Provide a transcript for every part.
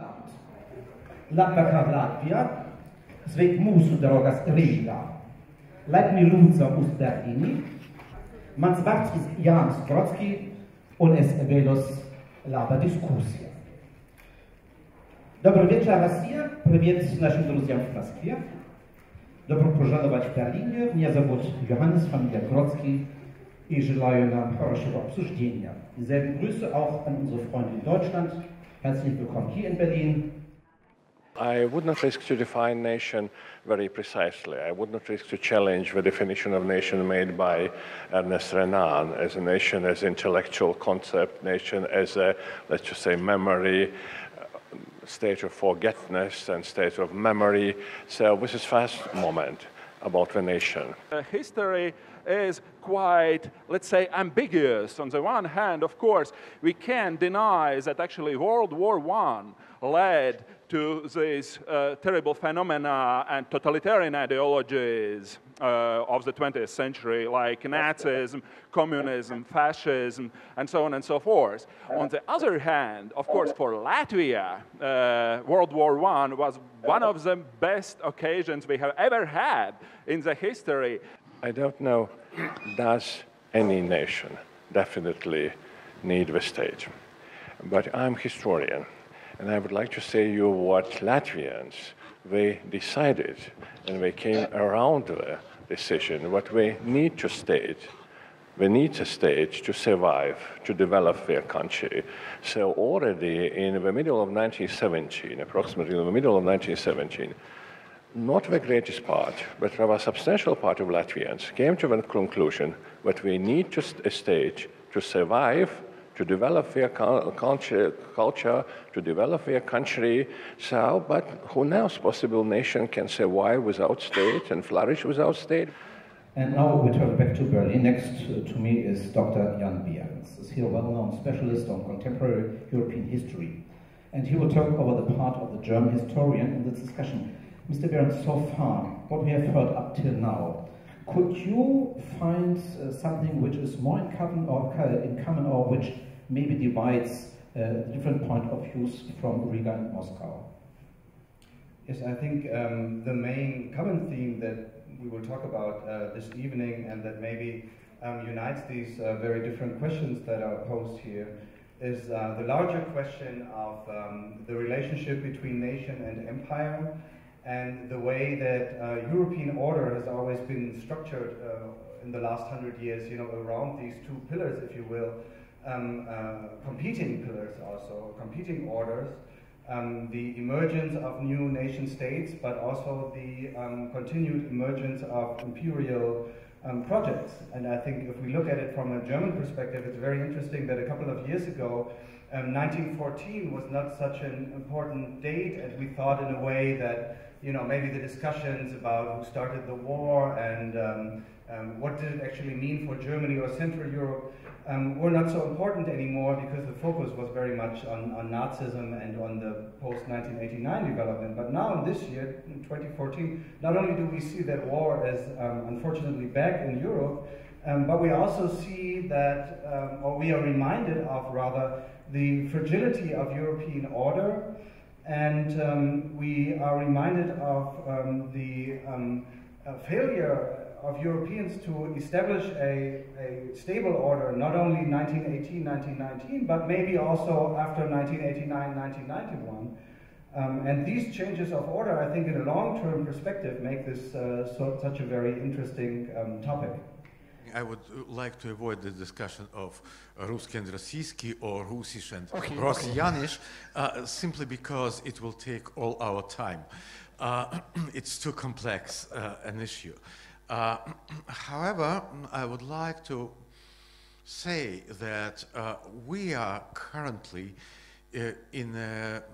Latvia Latvia, sveik mūsu draugas Riga. Laipni lūdza uz Berlīni. Mans vārds ir Jānis Brodski, un es vēlos laba дискуссия. Добрый вечер, Россия. Привет нашим друзьям в Москве. Добро пожаловать в Берлине. Меня зовут Johannes, фамилия Grodzki. Ich желаю нам хорошего обсуждения. Dieselben Grüße auch an unsere Freunde in Deutschland. Herzlich willkommen hier in Berlin. I would not risk to define nation very precisely. I would not risk to challenge the definition of nation made by Ernest Renan as a nation as intellectual concept, nation as a, let's just say, memory, state of forgetfulness and state of memory. So this is first moment about the nation. History is quite, let's say, ambiguous. On the one hand, of course, we can't deny that actually World War I led to these terrible phenomena and totalitarian ideologies of the 20th century, like Nazism, communism, fascism, and so on and so forth. On the other hand, of course, for Latvia, World War I was one of the best occasions we have ever had in the history. I don't know, does any nation definitely need the stage? But I'm historian, and I would like to say you what Latvians, they decided, and they came around the decision, what they need to stage. They need a stage to survive, to develop their country. So already in the middle of 1917, approximately in the middle of 1917, not the greatest part, but rather a substantial part of Latvians came to the conclusion that we need a stage to survive, to develop their culture, to develop their country. So, but who knows, possible nation can survive without state and flourish without state. And now we turn back to Berlin. Next to me is Dr. Jan Behrens. He's a well-known specialist on contemporary European history. And he will talk over the part of the German historian in this discussion. Mr. Behrens, so far, what we have heard up till now, could you find something which is more in common or which maybe divides different point of views from Riga and Moscow? Yes, I think the main common theme that we will talk about this evening and that maybe unites these very different questions that are posed here is the larger question of the relationship between nation and empire, and the way that European order has always been structured in the last 100 years, around these two pillars, if you will, competing pillars also, competing orders, the emergence of new nation states, but also the continued emergence of imperial projects. And I think if we look at it from a German perspective, it's very interesting that a couple of years ago, 1914 was not such an important date, as we thought in a way that maybe the discussions about who started the war and what did it actually mean for Germany or Central Europe were not so important anymore, because the focus was very much on Nazism and on the post-1989 development. But now in this year, in 2014, not only do we see that war is unfortunately back in Europe, but we also see that, or we are reminded of rather, the fragility of European order. And we are reminded of the failure of Europeans to establish a stable order, not only 1918, 1919, but maybe also after 1989, 1991. And these changes of order, I think, in a long-term perspective, make this such a very interesting topic. I would like to avoid the discussion of Ruski and Rossiyski or Russisch and Rossiyanisch, simply because it will take all our time. It's too complex an issue. However, I would like to say that we are currently in a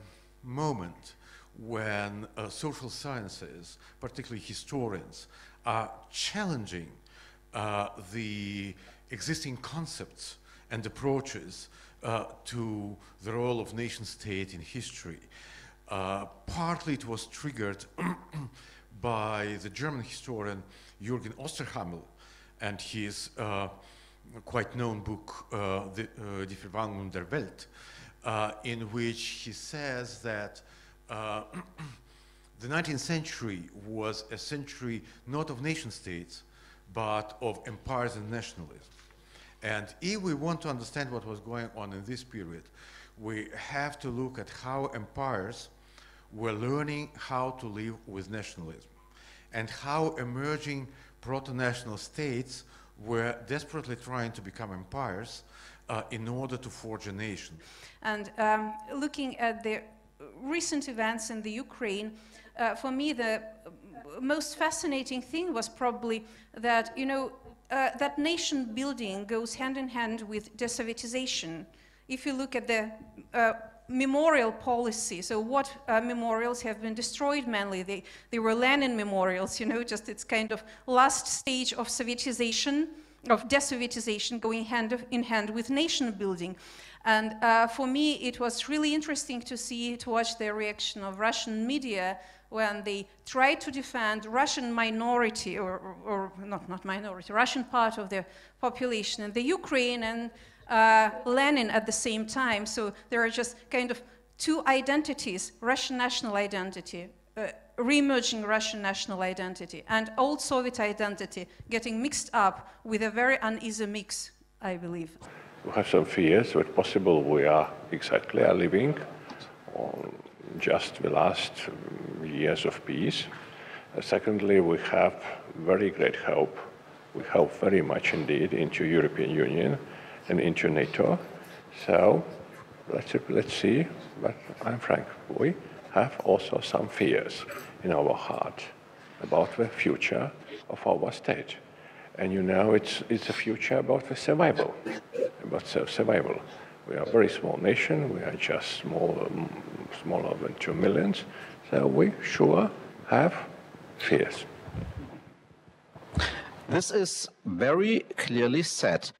moment when social sciences, particularly historians, are challenging the existing concepts and approaches to the role of nation-state in history. Partly it was triggered by the German historian Jürgen Osterhammel and his quite known book, Die Verwandlung der Welt, in which he says that the 19th century was a century not of nation states, but of empires and nationalism. And if we want to understand what was going on in this period, we have to look at how empires were learning how to live with nationalism, and how emerging proto-national states were desperately trying to become empires in order to forge a nation. And looking at the recent events in the Ukraine, for me the most fascinating thing was probably that, you know, that nation building goes hand in hand with desovietization. If you look at the memorial policy, so what memorials have been destroyed mainly? They were Lenin memorials, you know, just it's kind of last stage of Sovietization, of desovietization, going hand in hand with nation building. And for me, it was really interesting to watch the reaction of Russian media when they tried to defend Russian minority, or not minority, Russian part of the population in the Ukraine, and Lenin at the same time. So there are just kind of two identities, Russian national identity, re-emerging Russian national identity, and old Soviet identity getting mixed up with a very uneasy mix, I believe. We have some fears that possible we are living on just the last years of peace. Secondly, we have very great hope. We hope very much indeed into European Union and into NATO. So let's see, but I'm frank, we have also some fears in our heart about the future of our state. And you know, it's a future about the survival, about survival. We are a very small nation, we are just smaller than 2 million, so we sure have fears. This is very clearly said.